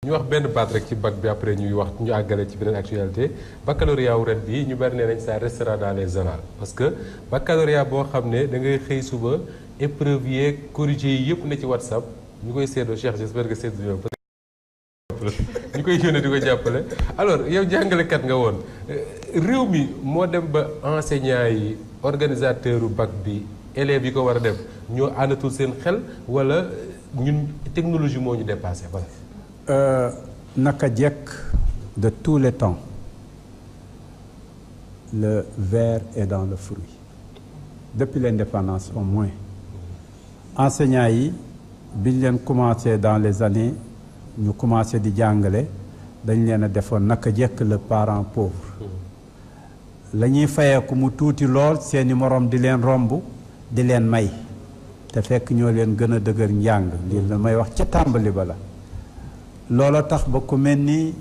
ñu wax benn baat rek ci bac bi après ñuy wax ñu àggale ci beneen actualité baccalauréat wu ren bi ñu bari nee nañ ça restera dans les annales parce que baccalauréat boo xam ne da ngay xëy suba épreuve yeeg corrigé yi yëpp ne ci WhatsApp ñu koy seedoo Cheikh j'espère que seetlu ñu koy yónnee di ko jàppale alors yow jàngalekat nga woon réew mi moo dem ba enseignants yi organisateur u bac bi élèves yi ko war a def ñoo àndatul seen xel wala ñun technologie moo ñu dépassé voilà. naka jekk de tous les temps le ver est dans le fruit depuis l'indépendance au moins enseignants yi biñ leen commencé dans les années ñu commencé di jàngale dañ leen a defoon naka jekk le parent pauvre la ñuy fayeeku mu tuuti lool seeni moroom di leen romb di leen may te fekk ñoo leen gën a dëgër njàng lii la may wax ca tàmbali ba la loola tax ba ku mel ni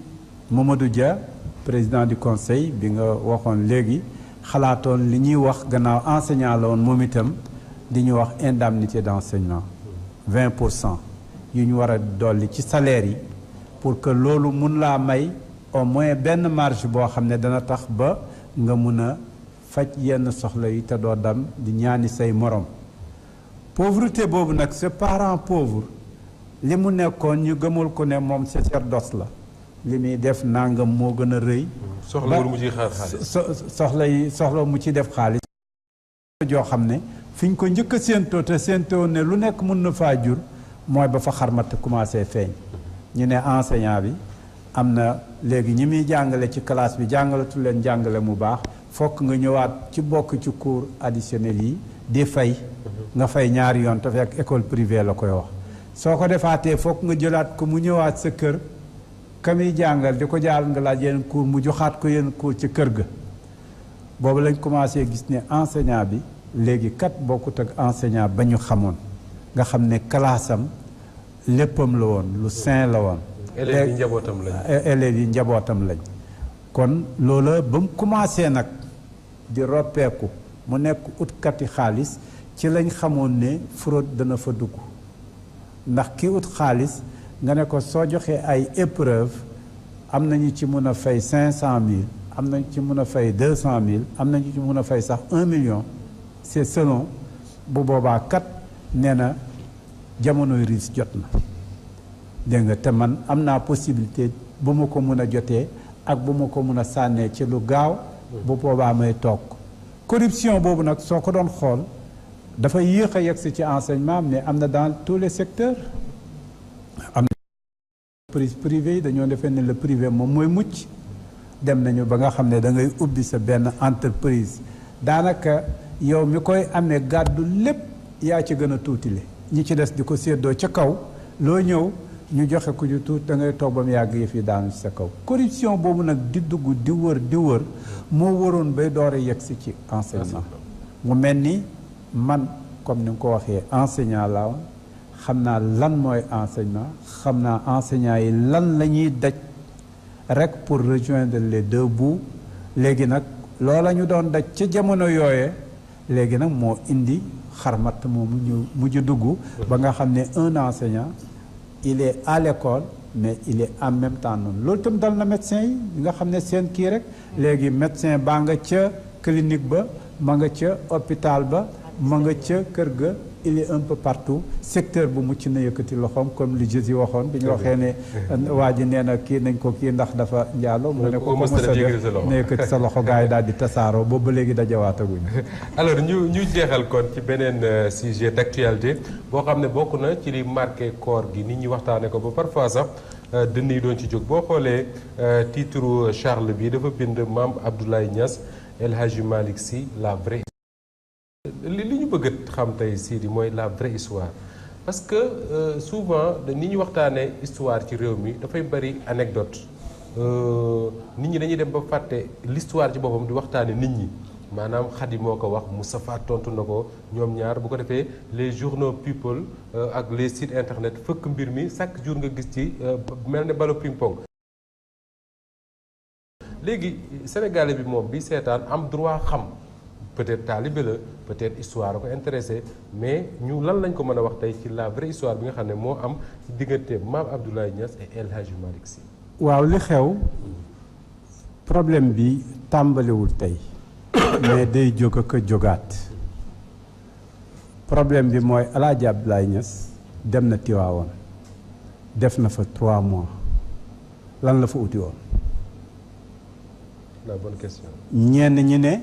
Mamadou Dia président du conseil bi nga waxoon léegi xalaatoon li ñuy wax gannaaw enseignant la woon moom itam di ñu wax indemnité d'enseignement 20% yu ñu war a dolli ci salaire yi pour que loolu mun laa may au moins benn marge boo xam ne dana tax ba nga mun a faj yenn soxla yi te doo dam di ñaani say morom pauvreté boobu nag ce parent pauvre li mu nekkoon ñu gëmul ko ne moom sacerdoce la li muy def nangam moo gën a rëy soxlawul mu ciy xaar xaalis soxla mu ci def xaalis joo xam ne fi ñu ko njëkk a séentoo te séentoo ne lu nekk mun na faa jur mooy ba fa xarmat commencé feeñ ñu ne enseignant bi am na léegi ñi muy jàngale ci classe bi jàngalatu leen jàngale mu baax fokk nga ñëwaat ci bokk ci cours additionnel yi di fay nga fay ñaari yoon te fekk école privée la koy wax soo ko defaatee fokk nga jëlaat ko mu ñëwaat sa kër ka muy jàngal di ko jaar nga laaj yeneen cours mu joxaat ko yeneen cours ci kër ga boobu lañ commencé gis ne enseignant bi léegi kat bokkut ak enseignant ba ñu xamoon nga xam ne classe am léppam la woon lu sain la woon élèves yi njabootam lañ élèves yi njabootam lañ kon loola ba mu commencé nag di roppeeku mu nekk utkati xaalis ci lañ xamoon ne fraude dana fa dugg ndax ki ut xaalis nga ne ko soo joxee ay épreuve am nañu ci mun a fay 500 000 am nañu ci mun a fay 200 000 am nañu ci mun a fay sax 1 million c'est selon bu boobaa kat nee na jamonoy riis jot na dégg nga te man am naa possibilité bu ma ko mun a jotee ak bu ma ko mun a sànnee ci lu gaaw bu boobaa may toog corruption boobu nag soo ko doon xool dafa yéex a yegsi ci enseignement mais am na dans tous les secteurs am na entreprise privée yi dañoo defee ne le privé moom mooy mucc dem nañu ba nga xam ne da ngay ubbi sa benn entreprise daanaka yow mi koy amee gàddu lépp yaa ci gën a tuutile ñi ci des di ko séddoo ca kaw loo ñëw ñu joxe ku ñu tuut da ngay toog ba mu yàgg yëf yi daanu ci sa kaw corruption boobu nag di dugg di wër moo waroon bay door a yegsi ci enseignement mu mel ni man comme ni nga ko waxee enseignant laa woon xam naa lan mooy enseignement xam naa enseignant yi lan la ñuy daj rek pour rejoindre les deux bouts léegi nag loola ñu doon daj ca jamono yooye léegi nag moo indi xarmat moomu ñu mujj dugg ba nga xam ne un enseignant il est à l'école mais il est en même temps noonu loolu itam dal na médecin yi nga xam ne seen kii rek léegi médecin baa nga ca clinique ba ma nga ca hôpital ba ma nga ca kër ga il est un peu partout secteur bu mucc na yëkkati loxoom comme li Jésus waxoon bi ñu waxee ne waa ji nee na kii nañ ko kii ndax dafa njaalo mu ne ko mos a def na yëkkati sa loxo gars yi daal di tasaaroo boobu ba léegi dajawaataguñu alors ñu jeexal kon ci beneen sujet d'actualité boo xam ne bokk na ci li marqué koor gi nit ñi waxtaane ko ba parfois sax dënn yi doon ci jóg boo xoolee titre Charles bi dafa bind Mame Abdoulaye Niass El Hadji Malick Sy la vraie li ñu bëgg a xam tey Sidi mooy la vraie histoire parce que souvent ni ñu waxtaanee histoire ci réew mi dafay bari anecdote nit ñi dañuy dem ba fàtte l'histoire ci boppam di waxtaane nit ñi maanaam Khady moo ko wax Moustapha tontu na ko ñoom ñaar bu ko defee les journaux people ak les sites internet fëkk mbir mi chaque jour nga gis ci mel ne ballon ping pong. léegi sénégalais bi moom bi seetaan am droit xam peut-être taalibe la peut-être histoire a ko intéressé mais ñu lan lañ ko mën a wax tey ci la vraie histoire bi nga xam ne moo am ci diggante Mame Abdoulaye Niass et El Hadji Malick Sy. waaw li xew problème bi tàmbaliwul tey mais day jóg ak a jógaat problème bi mooy El Hadji Abdoulaye Niass dem na Tiwaawoon def na fa 3 mois lan la fa uti woon. la bonne question. ñenn ñi ne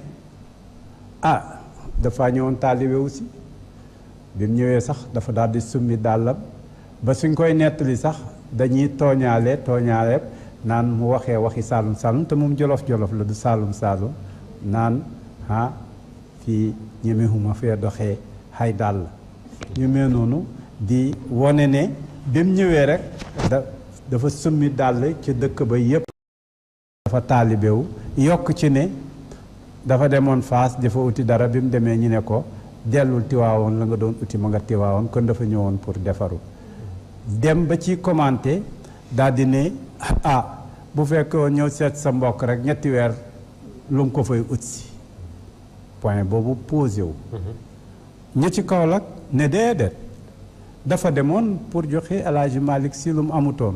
dafa ñëwoon taalibe aussi bi mu ñëwee sax dafa daal di summi dàllam ba suñ koy nettali sax dañuy tooñaale naan mu waxee waxi saalum saalum te moom jolof la du saalum saalum naan fii ñemewuma fee doxee xay dàll ñu mel noonu di wone ne bi mu ñëwee rek dafa summi dàll ci dëkk ba yépp dafa taalibewu yokk ci ne dafa demoon Faas dafa uti dara bi mu demee ñu ne ko dellul Tiwaawoon la nga doon uti ma nga Tiwaawoon kon dafa ñëwoon pour defaru dem ba ci commenté daal di ne bu fekkee ñëw seet sa mbokk rek 3 weer lu mu ko fay ut si point boobu posé wu ñi ci Kaolack ne déedéet dafa demoon pour joxe El Hadji Malick Sy lu mu amutoon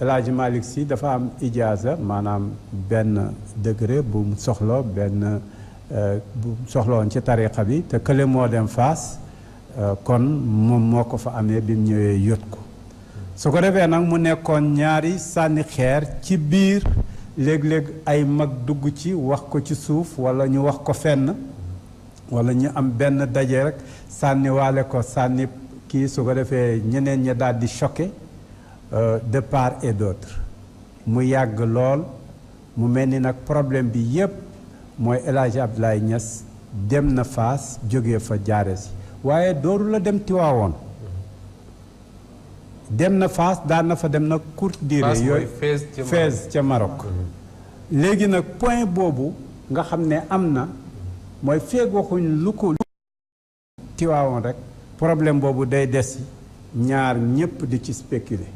El Hadji Malick Sy dafa am ijaaza maanaam benn degré bu mu soxla bu soxla woon ci tariqa bi te kële moo dem Faas kon moom moo ko fa amee bi mu ñëwee yot ko su ko defee nag mu nekkoon ñaari sànni xeer ci biir léeg-léeg ay mag dugg ci wax ko ci suuf walla ñu wax ko fenn walla ñu am benn daje rek sànni waale ko sànni kii su ko defee ñeneen ñi daal di choqué de part et d'autre mu yàgg lool mu mel ni nag problème bi yépp mooy El Hadji Abdoulaye Niass dem na Faas jóge fa jaare si waaye dooru la dem Tiwaawoon dem na Faas daan na fa dem na courte durée yooyu Fès ca Maroc léegi nag point boobu nga xam ne am na mooy feeg waxuñ lu ko Tiwaawoon rek problème boobu day des ñaar ñépp di ci spéculer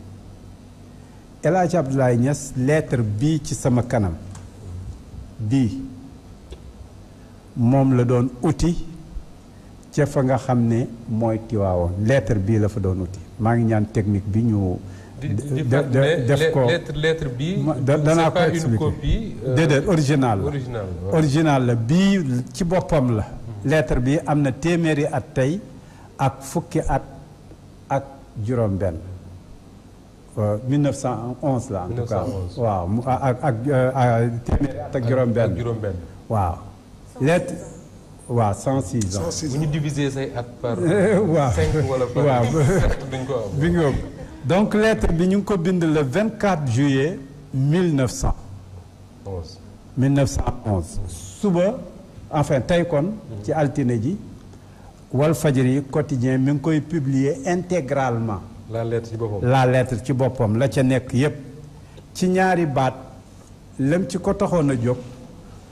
El Hadji Abdoulaye Niass lettre bii ci sama kanam bii moom la doon uti ca fa nga xam ne mooy Tiwaawoon lettre bii la fa doon uti maa ngi ñaan technique bi ñu def ko lettre bi danaa ko expliquer déedéet original la bii ci boppam la lettre bi am na téeméeri at tey ak fukki at ak juróom benn 1911 la en tout cas waaw ak téeméeri at ak juróom benn waaw lettre waaw 106 ans bu ñu diviser say at par waaw 5 wala par waaw 7 duñ ko am bi nga donc lettre bi ñu ngi ko bind le 24 juillet 1911 suba enfin tey kon ci altine ji Walfadjri quotidien mi ngi koy publier intégralement la lettre ci boppam la ca nekk yépp ci ñaari baat lem ci ko taxoon a jóg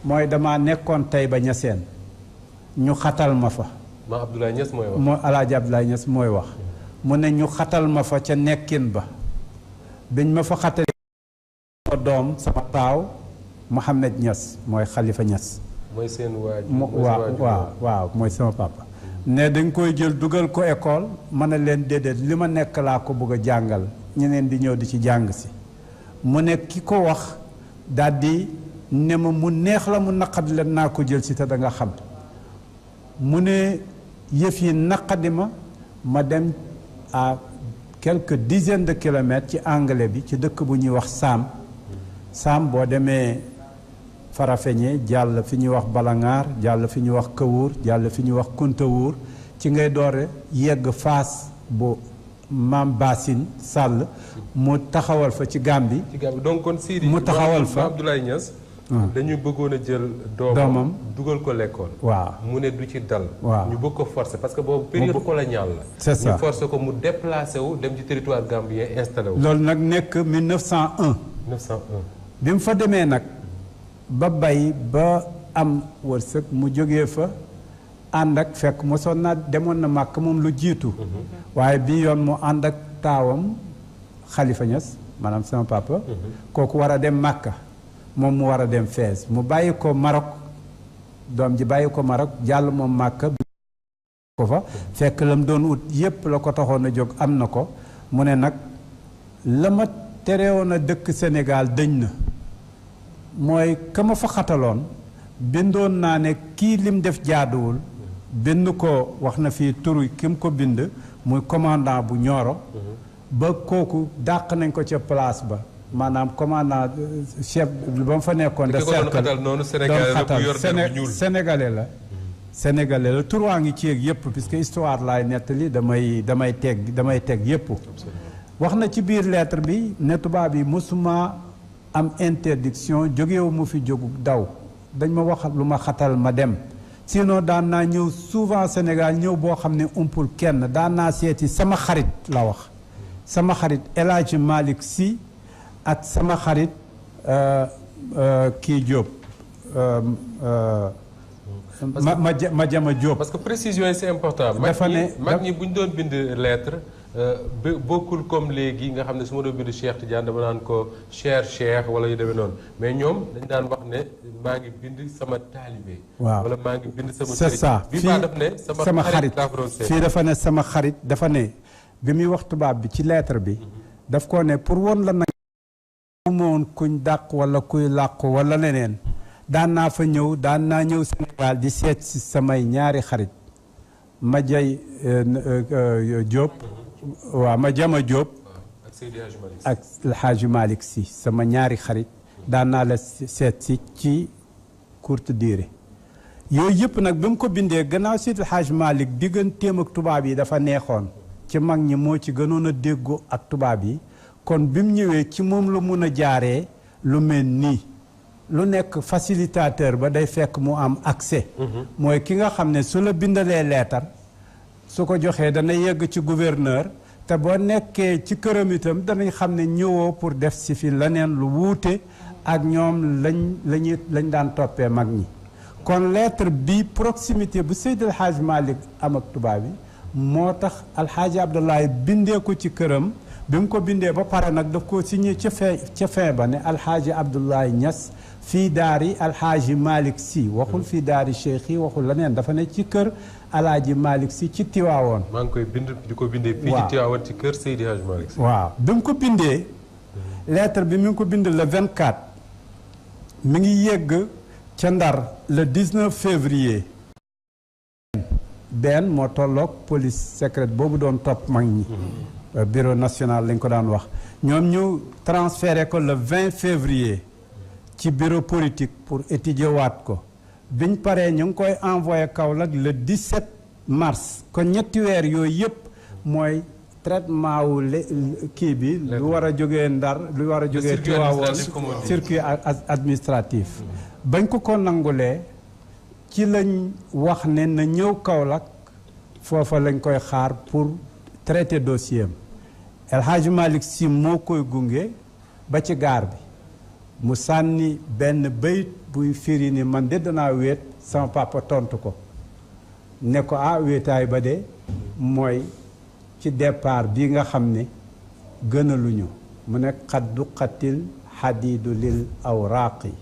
mooy dama nekkoon Taïba Niassène ñu xatal ma fa Mame Abdoulaye Niass mooy wax moo El Hadji Abdoulaye Niass mooy wax mu ne ñu xatal ma fa ca nekkin ba biñ ma fa xatali sama doom sama taaw Mohamed Niass mooy Khalifa Niass mooy seen waajur waaw mooy sama papa ne dañ koy jël dugal ko école mën a leen déedéet li ma nekk laa ko bëgg a jàngal ñeneen di ñëw di ci jàng si mu ne ki ko wax daldi ne ma mu neex la mu naqadi leen naa ko jël si te da nga xam mu ne yëf yi naqadi ma dem à quelques dizaines de kilomètres ci anglais bi ci dëkk bu ñuy wax Saam boo demee Farafeñe jàll fi ñuy wax Balangaar jàll fi ñuy wax Kawur jàll fi ñuy wax Kuntawur ci ngay doore yegg Faas bu Maam Bassine Sall mu taxawal fa ci Gàmbi donc kon Sidi mu taxawal fa Abdoulaye Niass dañu bëggoon a jël doomam dugal ko l'école waaw mu ne du ci dal waaw ñu bëgg ko forcer parce que boobu période coloniale la c'est ça ñu forcer ko mu déplacé wu dem ci territoire gambien installé wu loolu nag nekk 1901 bi mu fa demee nag ba bay ba am wërsëg mu jógee fa ànd ak fekk mosoon naa demoon na màkk moom lu jiitu waaye bii yoon mu ànd ak taawam Khalifa Niass maanaam sama papa kooku war a dem màkka moom mu war a dem Fès mu bàyyi ko Maroc doom ji bàyyi ko Maroc jàll moom Màkka ko fa fekk la mu doon ut yépp la ko taxoon a jóg am na ko mu ne nag la ma terewoon a dëkk Sénégal dëñ na mooy ka ma fa xataloon bindoon naa ne kii lim def jaaduwul bind ko wax na fii turu ki mu ko bind muy commandant bu Nioro ba kooku dàq nañ ko ca place ba maanaam commandant chef ba mu fa nekkoon de cercle doon xatal sénégalais la sénégalais la tur waa ngi ci yeeg yëpp puisque histoire laay nettali damay teg yëpp wax na ci biir lettre bi ne tubaab yi mosuma am interdiction jógewu mu fi jógu daw dañ ma wax lu ma xatal ma dem sinon daan naa ñëw souvent Sénégal ñëw boo xam ne umpul kenn daan naa seeti sama xarit la wax sama xarit El Hadji Malick Sy ak sama xarit kii Diop ma jama Diop. parce que précision yi c'est important. dafa ne mag ñi bu ñu doon bind lettre bokkul comme léegi nga xam ne su ma doon bind Cheikh Tidiane dama naan ko Cheikh wala yu demee noonu mais ñoom dañ daan wax ne maa ngi bind sama taalibe. waaw wala maa ngi bind sama. c'est ça fii daf ne sama xarit fii dafa ne sama xarit dafa ne bi muy wax tubaab bi ci lettre bi. daf ko ne pour woon la nag moon kuñ dàq wala kuy làqu wala leneen daan naa fa ñëw daan naa ñëw Sénégal di seet si samay ñaari xarit ma jay Diop waaw ma jama Diop ak El Hadji Malick Sy sama ñaari xarit daan naa la seet si ci courte durée yooyu yëpp nag bi mu ko bindee gannaaw si El Hadji Malick digganteem ak tubaab yi dafa neexoon ci mag ñi moo ci gënoon a déggoo ak tubaab yi kon bi mu ñëwee ci moom la mun a jaaree lu mel nii lu nekk facilitateur ba day fekk mu am accès mooy ki nga xam ne su la bindalee leetar su ko joxee dana yegg ci gouverneur te boo nekkee ci këram itam danañ xam ne ñëwoo pour def si fi leneen lu wuute ak ñoom lañ daan toppee mag ñi kon lettre bi proximité bu Seydi El Hadji Malick am ak tubaab yi moo tax alxaaji Abdoulaye bindee ko ci këram bi mu ko bindee ba pare nag daf ko signé ca fin ba ne alxaaji Abdoulaye Niass fii daari alxaaji Malick Sy waxul fii daari cheikh yi waxul leneen dafa ne ci kër alxaaji Malick Sy ci Tiwaawoon. maa ngi koy bind di ko bindee fii ci Tiwaawoon ci kër Seydi Hadji Malick Sy. waaw bi mu ko bindee lettre bi mi ngi ko bind le 24 mi ngi yegg ca Ndar le 19 février. benn moo tolloog police secrète boobu doon topp mag ñi bureau national lañ ko daan wax ñoom ñu transféré ko le 20 février ci bureau politique pour étudier waat ko biñ paree ñu ngi koy envoyé Kaolack le 17 mars kon ñetti weer yooyu yëpp mooy traitement wu kii bi lu war a jógee Ndar lu war a jógee Tiwaawoon circuit administratif bañ ko nangulee ci lañ wax ne na ñëw Kaolack foofa lañ koy xaar pour traiter dossier am El Hadji Malick Sy moo koy gunge ba ci gaar bi mu sànni benn bayit buy firi ni man de danaa wéet sama papa tontu ko ne ko wéetaay ba de mooy ci départ bi nga xam ne gënaluñu mu ne xaddu xatil xadiidu lil awraaqi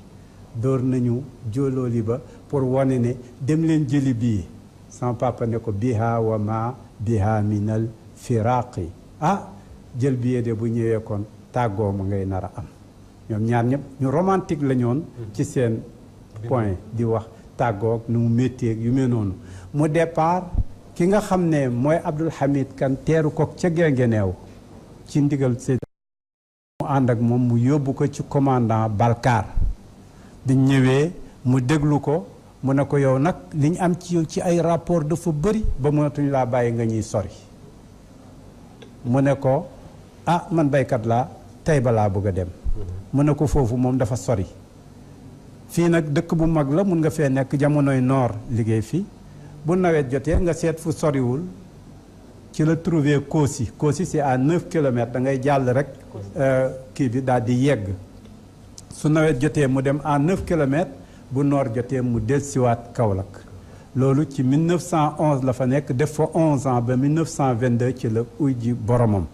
dóor nañu jóolooli ba pour wane ne dem leen jëli bii sama papa ne ko biha wa ma biha minal firaqi jël billet de bu ñëwee kon tàggoo ma ngay nar a am ñoom ñaar ñëpp ñu romantique la ñoon ci seen point di wax tàggoog nu mu métteeg yu mel noonu mu départ ki nga xam ne mooy Abdoul Hamid Kane teeru ko ca Guinguinéo ci ndigal Seydi mu ànd ak moom mu yóbbu ko ci commandant Balkar bi ñëwee mu déglu ko mu ne ko yow nag li ñu am ci yow ci ay rapport dafa bëri ba mënatuñu laa bàyyi nga ñuy sori mu ne ko man baykat laa tey balaa bëgg a dem mu ne ko foofu moom dafa sori fii nag dëkk bu mag la mun nga fee nekk jamonoy noor liggéey fii bu nawet jotee nga seet fu soriwul ci la trouvé Kossy c'est à 9 kilomètres da ngay jàll rek kii bi daal di yegg su nawet jotee mu dem à 9 kilomètres bu noor jotee mu dellusiwaat Kaolack loolu ci 1911 la fa nekk def fa 11 ans ba 1922 ci la uy ji boromam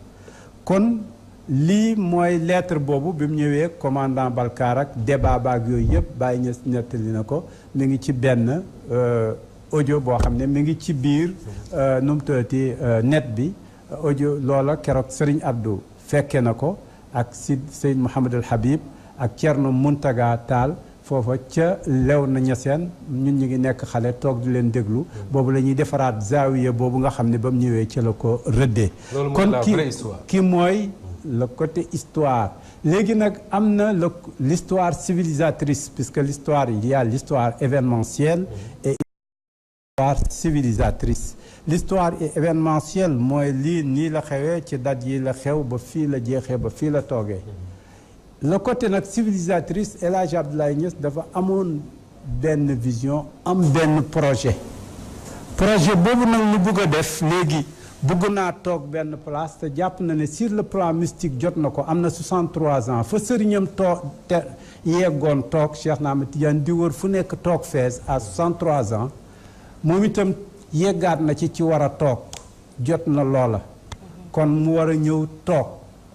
kon lii mooy lettre boobu bi mu ñëwee commandant Balkar ak débat baag yooyu yëpp bàyyi ñu nettali na ko mi ngi ci benn audio boo xam ne mi ngi ci biir nu mu tuddati net bi audio loola keroog Serigne Abdou fekke na ko ak Seyd Mouhamadul Habib ak Thierno Muntaga Tall foofa ca lew na ñaseen ñun ñu ngi nekk xale toog di leen déglu boobu la ñuy defaraat zaawiya boobu nga xam ne ba mu ñëwee ci la ko rëddee kon ki mooy le côté histoire léegi nag am na l'histoire civilisatrice puisque l'histoire il y a l'histoire événementielle et l'histoire civilisatrice l'histoire événementielle mooy lii nii la xewee ci date yi la xew ba fii la jeexee ba fii la toogee le côté nag civilisatrice El Hadj Abdoulaye Niass dafa amoon benn vision am benn projet boobu nag lu bëgg a def léegi bëgg naa toog benn place te jàpp na ne sur le plan mystique jot na ko am na 63 ans fa sëriñam te yeggoon toog Cheikh Ahmed Tidiane di wër fu nekk toog Fès à 63 ans moom itam yeggaat na ci war a toog jot na loola kon mu war a ñëw toog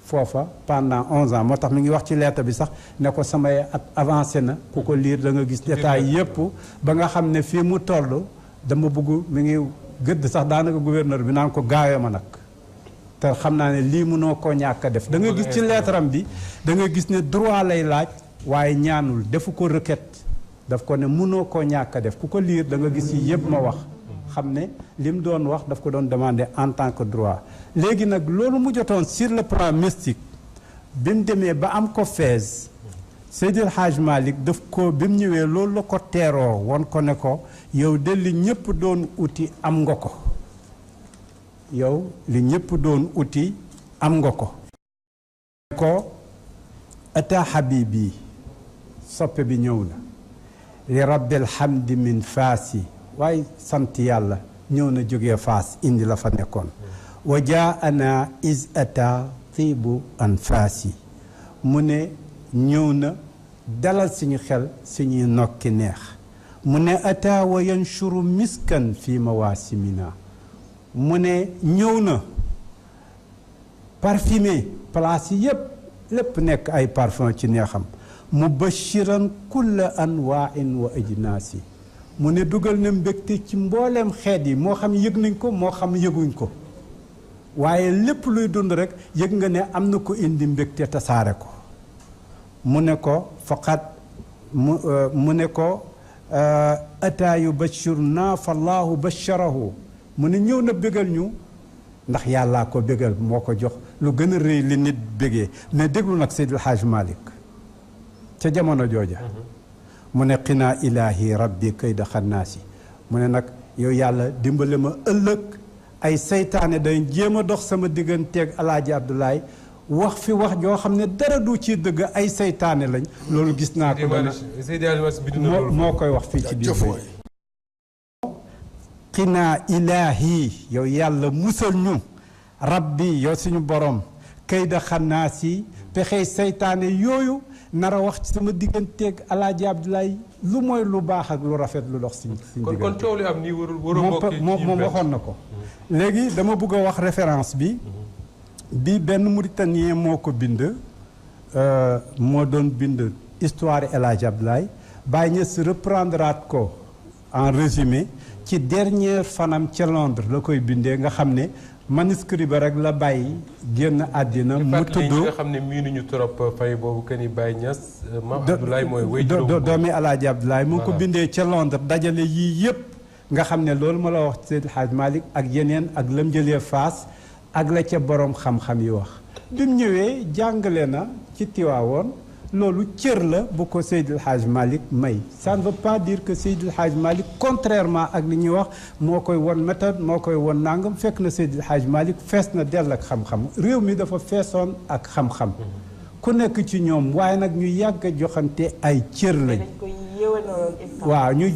foofa pendant 11 ans moo tax mi ngi wax ci lettre bi sax ne ko samay at avancé na ku ko lire da nga gis détail yépp ba nga xam ne fii mu toll dama bëgg mi ngi gëdd sax daanaka gouverneur bi naan ko gaawee ma nag te xam naa ne lii mënoo koo ñàkk a def da nga gis ci lettre am bi da nga gis ne droit lay laaj waaye ñaanul defu ko requête daf ko ne mënoo koo ñàkk a def ku ko lire da nga gis yi yépp ma wax xam ne li mu doon wax daf ko doon demander en tant que droit léegi nag loolu mu jotoon sur le plan mystique bi mu demee ba am ko Fès Seydil Hadj Malick daf ko bi mu ñëwee loolu la ko teeroo won ko ne ko yow de li ñëpp doon uti am nga ko yow li ñëpp doon uti am nga ko ko ata habibi soppe bi ñëw na li rabbil hamdi min faasi waaye sant yàlla ñëw na jógee Faas indi la fa nekkoon wa jaana is ata tiibu anfaasi mu ne ñëw na dalal suñu xel suñuy nokki neex mu ne ata wa yanshuru miskan fii mawaasimina mu ne ñëw na parfumé place yi yépp lépp nekk ay parfum ci neexam mubashiran kulla anwaain wa ajnaasi mu ne dugal na mbégte ci mbooleem xeet yi moo xam yëg nañ ko moo xam yëguñ ko waaye lépp luy dund rek yëg nga ne am na ko indi mbégte tasaare ko mu ne ko faqat mu ne ko ataa yubashiruna fallahu basharahu mu ne ñëw na bégal ñu ndax yàllaa ko bégal moo ko jox lu gën a rëy li nit bégee mais déglu nag Seydil Hadj Malick ca jamono jooja mu ne qinaa ilaahi rabbi kayda xannaasi mu ne nag yow yàlla dimbale ma ëllëg ay seytaane day jéem a dox sama digganteeg alaaji Abdoulaye wax fi wax joo xam ne dara du ci dëgg ay seytaane lañ loolu gis naa ko moo koy wax fii ci biir qinaa ilaahi yow yàlla musal ñu rabbi yow suñu borom kayda xannaasi pexey seytaane yooyu nara wax ci sama digganteeg alaaji Abdoulaye lu mooy lu baax ak lu rafet lu dox si diggante kon coow li am nii warul moom waxoon na ko léegi dama bëgg a wax référence bi benn Mauritanien moo ko bind moo doon bind histoire El Hadj Abdoulaye Baye Niass reprendraat ko en résumé ci dernière fanam ca Londres la koy bindee nga xam ne manuscrit ba rek la bàyyi génn àddina mu tudd nga xam ne miinuñu trop fay boobu que ni Baye Niass Mame Abdoulaye mooy wéy doomi Alaaji Abdoulaye mu ngi ko bindee ca Londres dajale yii yëpp nga xam ne loolu ma la wax Seydi Hadj Malick ak yeneen ak lam jëlee Faas ak la ca borom xam-xam yi wax bi mu ñëwee jàngale na ci Tiwaawoon loolu cër la bu ko Seydil Hadj Malick may ça ne veut pas dire que Seydil Hadj Malick contrairement ak li ñuy wax moo koy won méthode moo koy won nangam fekk na Seydil Hadj Malick fees na dell ak xam-xam réew mi dafa feesoon ak xam-xam ku nekk ci ñoom waaye nag ñu yàgg a joxante ay cër lañ waaw ñu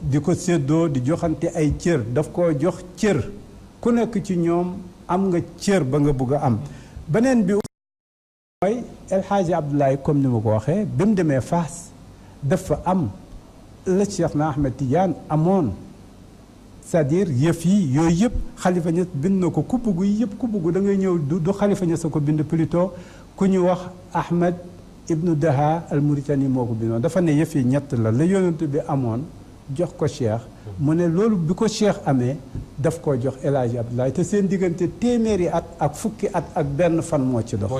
di ko séddoo di joxante ay cër daf koo jox cër ku nekk ci ñoom am nga cër ba nga bëgg a am beneen bi mooy El Hadji Abdoulaye comme ni ma ko waxee bi mu demee Fass dafa am la Cheikh na Ahmed Tidiane amoon c'est-à-dire yëf yi yooyu yëpp Khalifa Niass bind na ko ku bugg yëpp ku bugg da ngay ñëw du Khalifa Niass a ko bind plutôt ku ñu wax Ahmed ibnu Daha al Mauritani moo ko bindoon dafa ne yëf yi ñett la yonent bi amoon jox ko Cheikh mu ne loolu bi ko Cheikh amee daf koo jox El Hadji Abdoulaye te seen diggante téeméeri at ak fukki at ak benn fan moo ci dox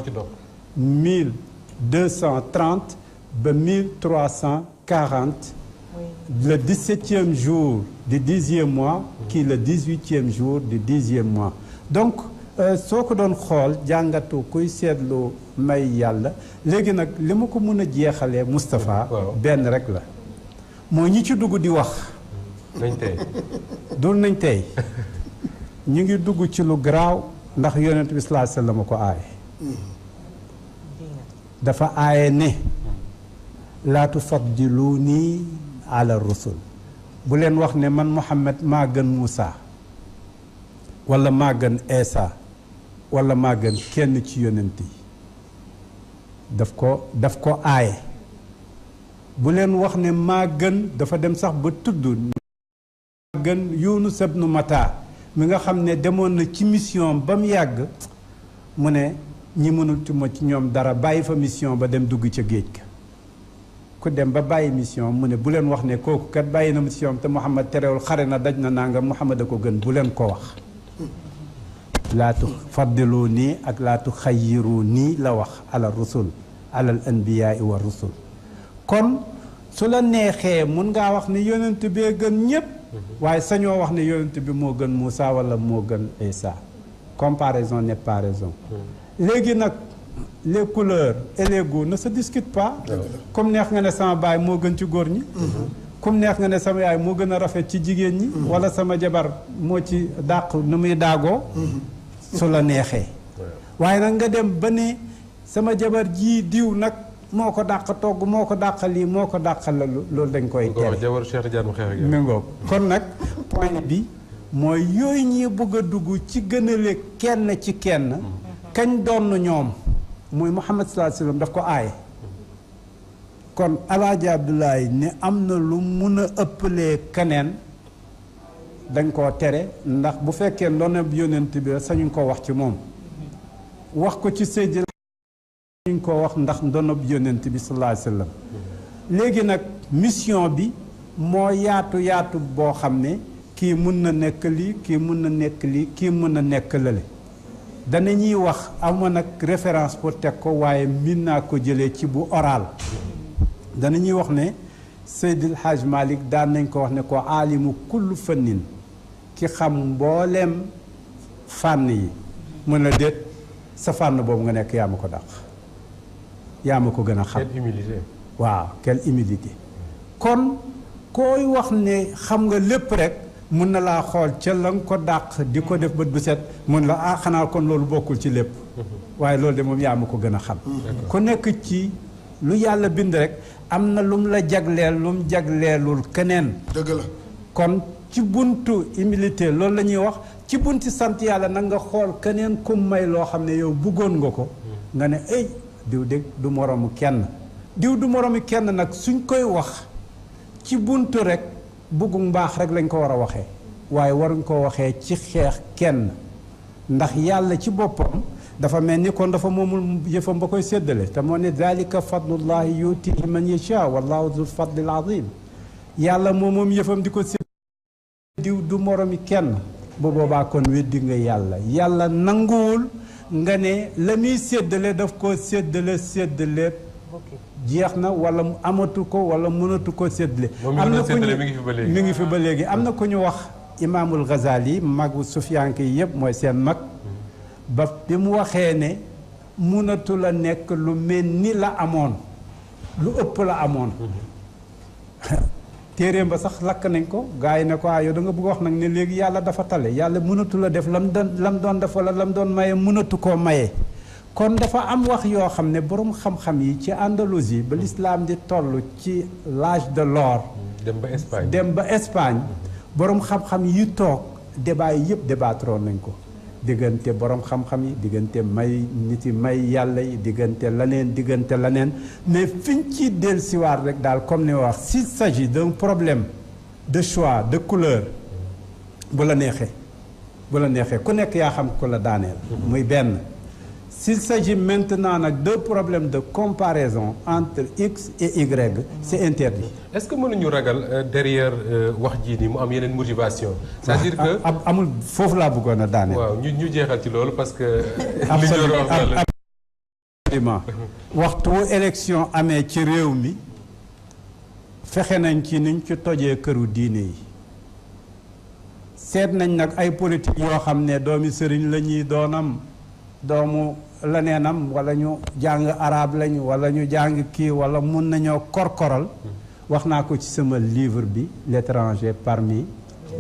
1230 ba 1340 le 17e jour du 10e mois kii le 18e jour du 10e mois donc soo ko doon xool jàngatu kuy seetlu may yàlla léegi nag li ma ko mën a jeexalee Moustapha benn rek la moo ñi ci dugg di wax nañ tey dul nañ tey ñu ngi dugg ci lu garaaw ndax yonent bi sallallahu alayhi wasallam ko aaye dafa aaye ne laa tufaddiluuni ala rusul bu leen wax ne man Muhammad maa gën Moussa wala maa gën Eesa wala maa gën kenn ci yonent yi daf ko aaye bu leen wax ne maa gën dafa dem sax ba tudd maa gën Yunus ibnu Matta mi nga xam ne demoon na ci mission ba mu yàgg mu ne ñi mënatuma ci ñoom dara bàyyi fa mission ba dem dugg ca géej ga ku dem ba bàyyi mission mu ne bu leen wax ne kooku kat bàyyi na mission te Muhammad terewul xare na daj na nanga Muhammad a ko gën bu leen ko wax laatu faddilu nii ak laatu xayiru nii la wax ala rusul alal anbiyaa wa rusul kon su la neexee mun ngaa wax ne yonent bee gën ñépp waaye sañoo wax ne yonent bi moo gën Moussa wala moo gën Isa comparaison n'est pas raison léegi nag les couleurs et les goûts ne se discutent pas comme neex nga ne sama baay moo gën ci góor ñi comme neex nga ne sama yaay moo gën a rafet ci jigéen ñi wala sama jabar moo ci dàq nu muy daagoo su la neexee waaye nag nga dem ba ne sama jabar jii diw nag moo ko dàq togg moo ko dàq lii moo ko dàq la loolu dañ koy tere jabar Cheikh Tidiane mu xeex ak mi ngoog kon nag point bi mooy yooyu ñi bëgg a dugg ci gënale kenn ci kenn kañ doon ñoom muy Muhammad sallallahu alayhi wasallam daf ko aaye kon Alaaji Abdoulaye ne am na lu mun a ëppalee keneen dañ koo tere ndax bu fekkee ndoonab yonent bi sañuñ ko wax ci moom wax ko ci Seydil sañuñ ko wax ndax ndoonab yonent bi sallallahu alayhi wasallam léegi nag mission bi moo yaatu boo xam ne kii mun na nekk lii kii mun na nekk lii kii mun na nekk lële dana ñuy wax ama nag référence pour teg ko waaye min naa ko jëlee ci bu oral dana ñuy wax ne Seydil Hadj Malick daan nañ ko wax ne ko aalimu kullu fannin ki xam mbooleem fànn yi mën a déet sa fànn boobu nga nekk yaa ma ko dàq yaa ma ko gën a xam quelle humilité waaw quelle humilité kon koy wax ne xam nga lépp rek mun na laa xool ca la nga ko dàq di ko def bët bu set mun la ah xanaa kon loolu bokkul ci lépp waaye loolu de moom yaa ma ko gën a xam ku nekk ci lu yàlla bind rek am na lum la jagleel lum jagleelul keneen dëgg la kon ci buntu humilité loolu la ñuy wax ci bunti sant yàlla nag nga xool keneen kum may loo xam ne yow bëggoon nga ko nga ne ay diw de du moroomu kenn diw du moroomu kenn nag suñ koy wax ci buntu rek bëggu mbaax rek lañ ko war a waxee waaye waruñ ko waxee ci xeex kenn ndax yàlla ci boppam dafa mel ni kon dafa moomul yëfam ba koy séddale te moo ne dalika fadlullahi yutihi man yasha wallahu zul fadlil azim yàlla moom yëfam di ko séddale diw du moromi kenn bu boobaa kon weddi nga yàlla nanguwul nga ne la muy séddale daf ko séddale jeex na wala mu amatu ko wala mënatu ko séddale am na ku mi ngi fi ba léegi am na ku ñu wax imaamul Ghazali magu sufiyanke yi yëpp mooy seen mag ba bi mu waxee ne mënatu la nekk lu mel ni la amoon lu ëpp la amoon téeréem ba sax lakk nañ ko gars yi ne ko yow da nga bëgg wax nag ne léegi yàlla dafa tale yàlla mënatu la def lam doon def wala lam doon maye mënatu koo maye kon dafa am wax yoo xam ne borom xam-xam yi ci Andalousie ba l'islam di toll ci l'âge de l'or dem ba Espagne borom xam-xam yi toog débat yi yëpp débattroon nañ ko diggante borom xam-xam yi diggante nit yi may yàlla yi diggante laneen mais fiñ ci dellusiwaat rek daal comme ni wax s'il s'agit d'un problème de choix de couleur bu la neexee ku nekk yaa xam ko la daaneel muy benn S'il s'agit maintenant nag de problèmes de comparaison entre X et Y, c'est interdit. Est-ce que mënuñu ragal derrière wax jii nii mu am yeneen motivation. c'est-à-dire que amul foofu laa bëggoon a daaneel. waaw ñu jeexal ci loolu parce que. absolument waxtu élection amee ci réew mi fexe nañ ci niñ ci tojee këru diine yi seet nañ nag ay politique yoo xam ne doomi sëriñ la ñuy doonam doomu leneenam wala ñu jàng arabe lañ wala ñu jàng kii wala mun nañoo korkoral wax naa ko ci sama livre bi l'étranger parmi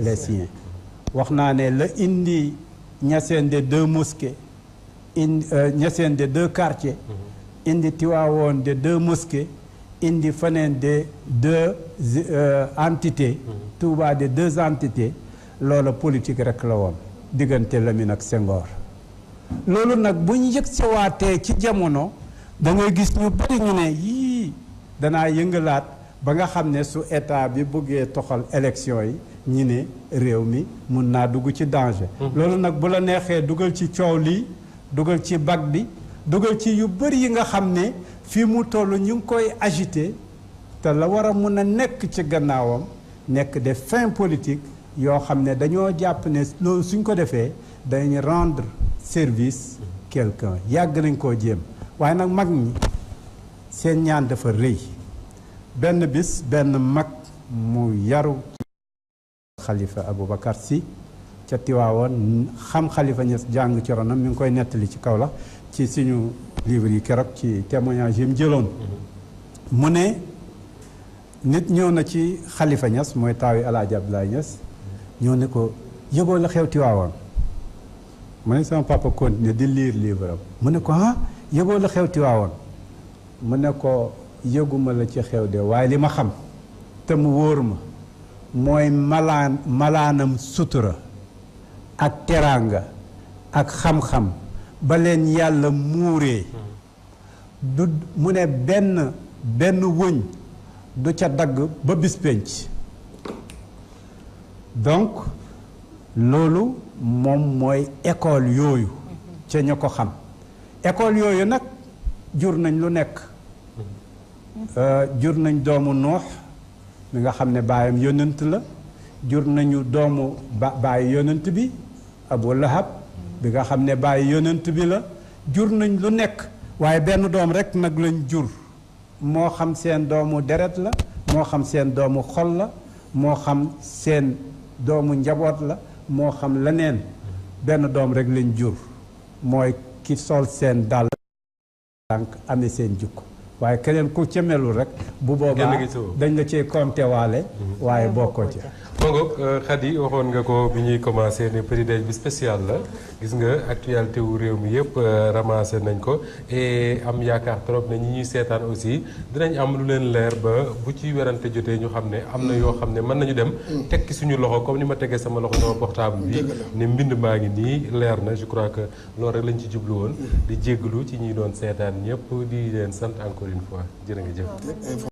les siens wax naa ne la indi Niassène des 2 mosquées indi Niassène des 2 quartiers indi Tivaouane des 2 mosquées indi feneen des 2 entités Touba des 2 entités loolu politique rek la woon diggante Lamine ak Senghor loolu nag bu ñu yëg sewaatee ci jamono da ngay gis ñu bari ñu ne yii danaa yëngalaat ba nga xam ne su état bi bëggee toxal élection yi ñi ne réew mi mun naa dugg ci danger loolu nag bu la neexee dugal ci coow lii dugal ci bac bi dugal ci yu bëri yi nga xam ne fii mu toll ñu ngi koy agité te la war a mun a nekk ci gannaawam nekk des fins politiques yoo xam ne dañoo jàpp ne loolu suñ ko defee dañu rendre service quelqu'un yàgg nañ koo jéem waaye nag mag ñi seen ñaan dafa rëy benn bis benn mag mu yaru xalifa Aboubacar Sy ca Tiwaawoon xam xalifa Niass jàng ci ronam mi ngi koy nettali ci kaw la ci suñu livre yi keroog ci témoignage yi mu jëloon mu ne nit ñëw na ci xalifa Niass mooy taawi Alaaji Abdoulaye Niass ñëw ne ko yëgoo la xew Tiwaawoon mu ne sama papa continué di lire livre am mu ne ko yëgoo la xew Tiwaawoon mu ne ko yëguma la ci xew de waaye li ma xam te mu wóor ma mooy malaanam sutura ak teraanga ak xam-xam ba leen yàlla muuree du mu ne benn wëñ du ca dagg ba bis penc donc loolu moom mooy école yooyu ca ña ko xam école yooyu nag jur nañ lu nekk jur nañ doomu Nuux mi nga xam ne baayam yonent la jur nañu doomu baayu yonent bi Abu Lahab bi nga xam ne baayu yonent bi la jur nañ lu nekk waaye benn doom rek nag lañ jur moo xam seen doomu deret la moo xam seen doomu xol la moo xam seen doomu njaboot la moo xam leneen benn doom rek lañ jur mooy ki sol seen dàll tànk amee seen jukko waaye keneen ku ca melul rek bu boobaa dañ la cee compté waale waaye bokkoo ci Bongo Khady waxoon nga ko bi ñuy commencé ne petit déj bi spécial la gis nga actualité wu réew mi yëpp ramassé nañ ko et am yaakaar trop ne ñi ñuy seetaan aussi dinañ am lu leen leer ba bu ci werante jotee ñu xam ne am na yoo xam ne mën nañu dem tekki suñu loxo comme ni ma tegee sama loxo sama portable bi ne mbind maa ngi nii leer na je crois que loolu rek lañ ci jublu woon di jégglu ci ñi doon seetaan ñëpp di leen sant encore une fois jërë nga jëf